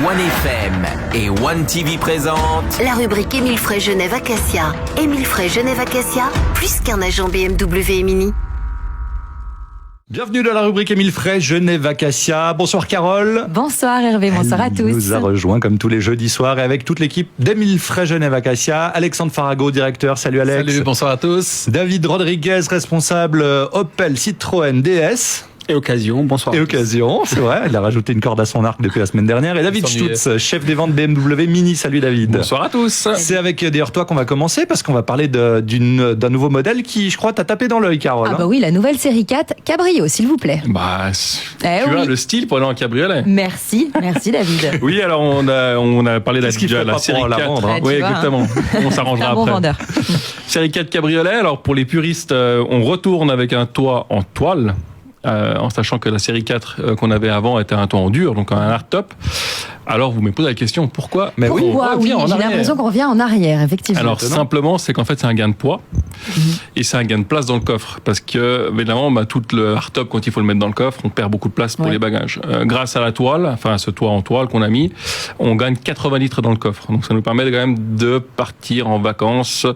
OneFM et OneTV présentent la rubrique Émile Frey Genève Acacia. Émile Frey Genève Acacia, plus qu'un agent BMW et Mini. Bienvenue dans la rubrique Émile Frey Genève Acacia. Bonsoir Carole. Bonsoir Hervé, bonsoir à tous. Elle nous a rejoint comme tous les jeudis soirs et avec toute l'équipe d'Émile Frey Genève Acacia. Alexandre Farago, directeur. Salut Alex. Salut, bonsoir à tous. David Rodriguez, responsable Opel Citroën DS. Et Occasion, bonsoir. Et Occasion, c'est vrai, il a rajouté une corde à son arc depuis la semaine dernière. Et David Stutz, chef des ventes BMW Mini. Salut David. Bonsoir à tous. C'est avec d'ailleurs toi qu'on va commencer parce qu'on va parler d'un nouveau modèle qui, je crois, t'a tapé dans l'œil, Carole. Ah bah oui, la nouvelle série 4 Cabrio, s'il vous plaît. Bah, tu as le style pour aller en cabriolet. Merci David. Oui, alors on a parlé de la série 4. La vendre, oui, exactement. On s'arrangera après. Vendeur. Série 4 cabriolet. Alors pour les puristes, on retourne avec un toit en toile. En sachant que la série 4 qu'on avait avant était un toit en dur, donc un hardtop. Alors vous me posez la question, pourquoi Mais pourquoi oui, j'ai l'impression qu'on revient en arrière, effectivement. Alors simplement, c'est qu'en fait c'est un gain de poids et c'est un gain de place dans le coffre parce que évidemment tout le hardtop, quand il faut le mettre dans le coffre, on perd beaucoup de place pour les bagages. Grâce à la toile, enfin ce toit en toile qu'on a mis, on gagne 80 litres dans le coffre. Donc ça nous permet quand même de partir en vacances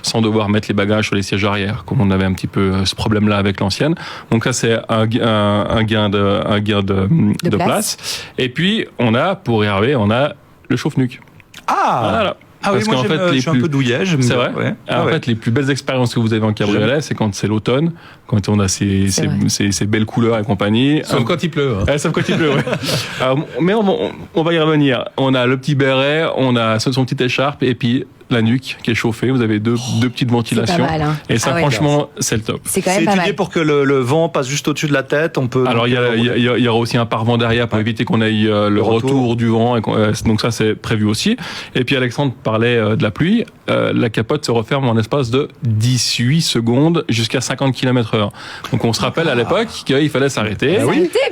sans devoir mettre les bagages sur les sièges arrière, comme on avait un petit peu ce problème-là avec l'ancienne. Donc ça c'est un gain de place. Et puis on a pour Hervé, on a le chauffe-nuque. Voilà. Ah parce oui, moi je suis un peu douillet. C'est vrai. Ouais. En fait, les plus belles expériences que vous avez en cabriolet, c'est quand c'est l'automne, quand on a ces belles couleurs et compagnie. Sauf quand il pleut. Sauf quand il pleut, ouais. Alors, mais on va y revenir. On a le petit béret, on a son petite écharpe, et puis la nuque qui est chauffée. Vous avez deux petites ventilations. C'est pas mal, hein. Et ça, franchement, c'est le top. C'est quand même pas mal. Étudié pour que le vent passe juste au-dessus de la tête. Alors, il y aura aussi un pare-vent derrière pour éviter qu'on ait le retour du vent. Donc ça, c'est prévu aussi. Et puis, Alexandre parlait de la pluie. La capote se referme en espace de 18 secondes jusqu'à 50 km/h. Donc, on se rappelle à l'époque qu'il fallait s'arrêter.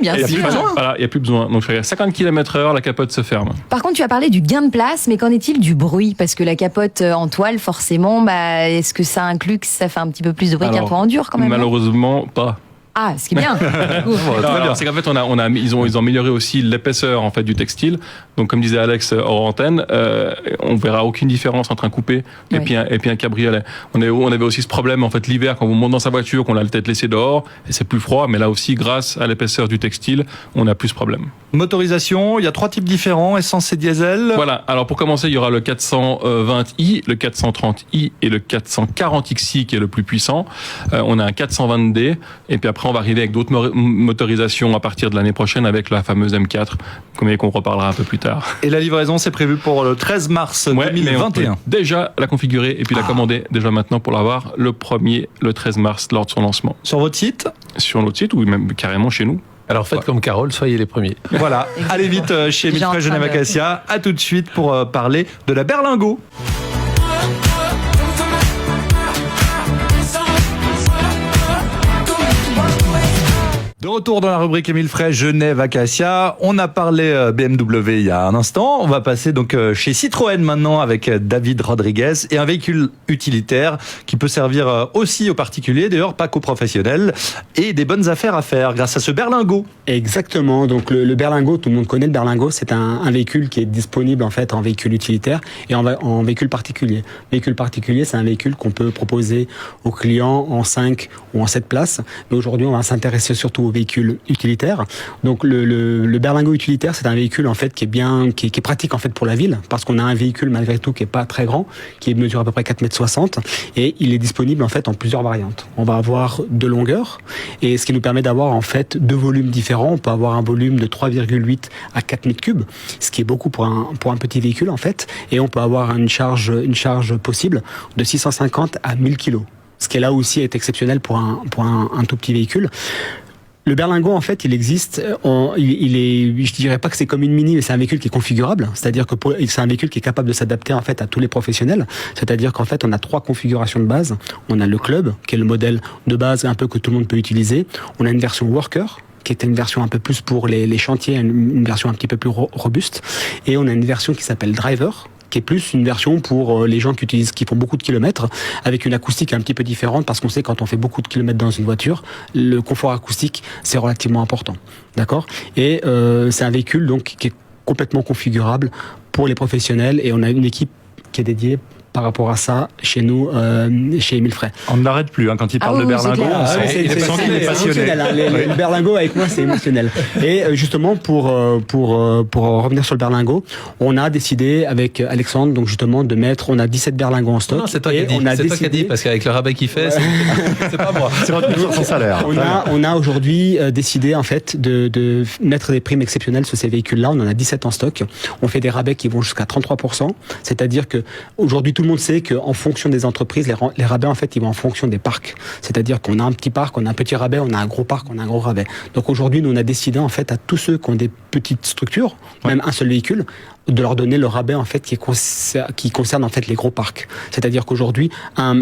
Bien sûr. Voilà, il n'y a plus besoin. Donc, à 50 km/h, la capote se ferme. Par contre, tu as parlé du gain de place, mais qu'en est-il du bruit? Parce que la capote en toile, forcément, est-ce que ça inclut que ça fait un petit peu plus de bruit qu'un toit en dur quand même? Malheureusement, pas. Ah, ce qui est bien. C'est qu'en fait, ils ont amélioré aussi l'épaisseur en fait du textile. Donc, comme disait Alex hors antenne, on verra aucune différence entre un coupé et puis un cabriolet. On avait aussi ce problème en fait l'hiver quand vous montez dans sa voiture, qu'on a le tête laissée dehors et c'est plus froid. Mais là aussi, grâce à l'épaisseur du textile, on a plus ce problème. Motorisation, il y a 3 types différents, essence et diesel. Voilà. Alors pour commencer, il y aura le 420i, le 430i et le 440xi qui est le plus puissant. On a un 420D et puis après on va arriver avec d'autres motorisations à partir de l'année prochaine avec la fameuse M4, qu'on reparlera un peu plus tard. Et la livraison, c'est prévu pour le 13 mars 2021. Mais on peut déjà la configurer et puis la commander déjà maintenant pour l'avoir le 13 mars lors de son lancement. Sur votre site? Sur notre site ou même carrément chez nous. Alors faites comme Carole, soyez les premiers. Voilà, allez vite chez Émile Frey Genève Acacia. À tout de suite pour parler de la Berlingo. De retour dans la rubrique Émile Frey Genève Acacia, on a parlé BMW il y a un instant, on va passer donc chez Citroën maintenant avec David Rodriguez et un véhicule utilitaire qui peut servir aussi aux particuliers, d'ailleurs pas qu'aux professionnels, et des bonnes affaires à faire grâce à ce Berlingo. Exactement, donc le Berlingo, tout le monde connaît le Berlingo, c'est un véhicule qui est disponible en fait en véhicule utilitaire et en véhicule particulier. Véhicule particulier, c'est un véhicule qu'on peut proposer aux clients en 5 ou en 7 places, mais aujourd'hui on va s'intéresser surtout aux véhicules utilitaires. Donc le Berlingo utilitaire, c'est un véhicule en fait qui est pratique en fait pour la ville, parce qu'on a un véhicule malgré tout qui est pas très grand, qui mesure à peu près 4,60 m et il est disponible en fait en plusieurs variantes. On va avoir 2 longueurs et ce qui nous permet d'avoir en fait 2 volumes différents. On peut avoir un volume de 3,8 à 4 m3, ce qui est beaucoup pour un petit véhicule en fait, et on peut avoir une charge possible de 650 à 1000 kg. Ce qui est là aussi est exceptionnel pour un tout petit véhicule. Le Berlingo, en fait, il existe. Je dirais pas que c'est comme une Mini, mais c'est un véhicule qui est configurable. C'est-à-dire que c'est un véhicule qui est capable de s'adapter en fait à tous les professionnels. C'est-à-dire qu'en fait, on a 3 configurations de base. On a le Club, qui est le modèle de base un peu que tout le monde peut utiliser. On a une version Worker, qui était une version un peu plus pour les chantiers, une version un petit peu plus robuste. Et on a une version qui s'appelle Driver, qui est plus une version pour les gens qui font beaucoup de kilomètres, avec une acoustique un petit peu différente, parce qu'on sait quand on fait beaucoup de kilomètres dans une voiture, le confort acoustique, c'est relativement important. D'accord ? Et c'est un véhicule donc qui est complètement configurable pour les professionnels et on a une équipe qui est dédiée par rapport à ça chez nous, chez Émile Frey. On ne l'arrête plus quand il parle de berlingot. Il est émotionnel. Le berlingot avec moi, c'est émotionnel. Et justement, pour revenir sur le berlingot, on a décidé avec Alexandre, donc justement, on a 17 berlingots en stock. Non, c'est toi qui as dit, parce qu'avec le rabais qu'il fait, c'est pas moi. C'est retenu sur son salaire. On a aujourd'hui décidé en fait de mettre des primes exceptionnelles sur ces véhicules-là. On en a 17 en stock. On fait des rabais qui vont jusqu'à 33%. C'est-à-dire que aujourd'hui, tout le monde sait qu'en fonction des entreprises, les rabais, en fait, ils vont en fonction des parcs. C'est-à-dire qu'on a un petit parc, on a un petit rabais, on a un gros parc, on a un gros rabais. Donc aujourd'hui, nous, on a décidé, en fait, à tous ceux qui ont des petites structures, même un seul véhicule, de leur donner le rabais, en fait, qui concerne, en fait, les gros parcs. C'est-à-dire qu'aujourd'hui, un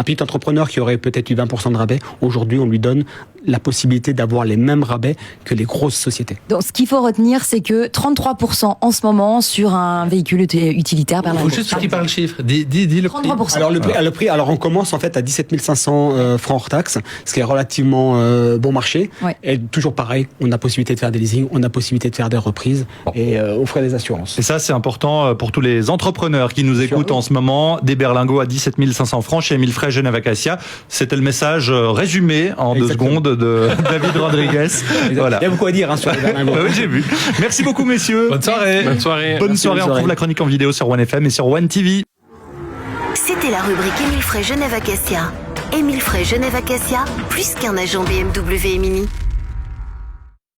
petit entrepreneur qui aurait peut-être eu 20% de rabais, aujourd'hui, on lui donne la possibilité d'avoir les mêmes rabais que les grosses sociétés. Donc, ce qu'il faut retenir, c'est que 33% en ce moment sur un véhicule utilitaire berlingot. Il faut juste qu'il parle chiffre. Dis le prix. 33%. Alors le prix, alors on commence en fait à 17 500 francs hors taxe, ce qui est relativement bon marché. Ouais. Et toujours pareil, on a possibilité de faire des leasing, on a possibilité de faire des reprises et on ferait des assurances. Et ça, c'est important pour tous les entrepreneurs qui nous écoutent en ce moment. Des berlingots à 17 500 francs chez Émile Frey, Genève Acacia. C'était le message résumé en 2 secondes de David Rodriguez. Voilà. Il y a beaucoup à dire sur les berlingots. Oui, j'ai vu. Merci beaucoup, messieurs. Bonne soirée. Bonne soirée. Bonne soirée. On retrouve la chronique en vidéo sur OneFM et sur One TV. C'était la rubrique Émile Frey Genève Acacia. Émile Frey Genève Acacia, plus qu'un agent BMW et Mini.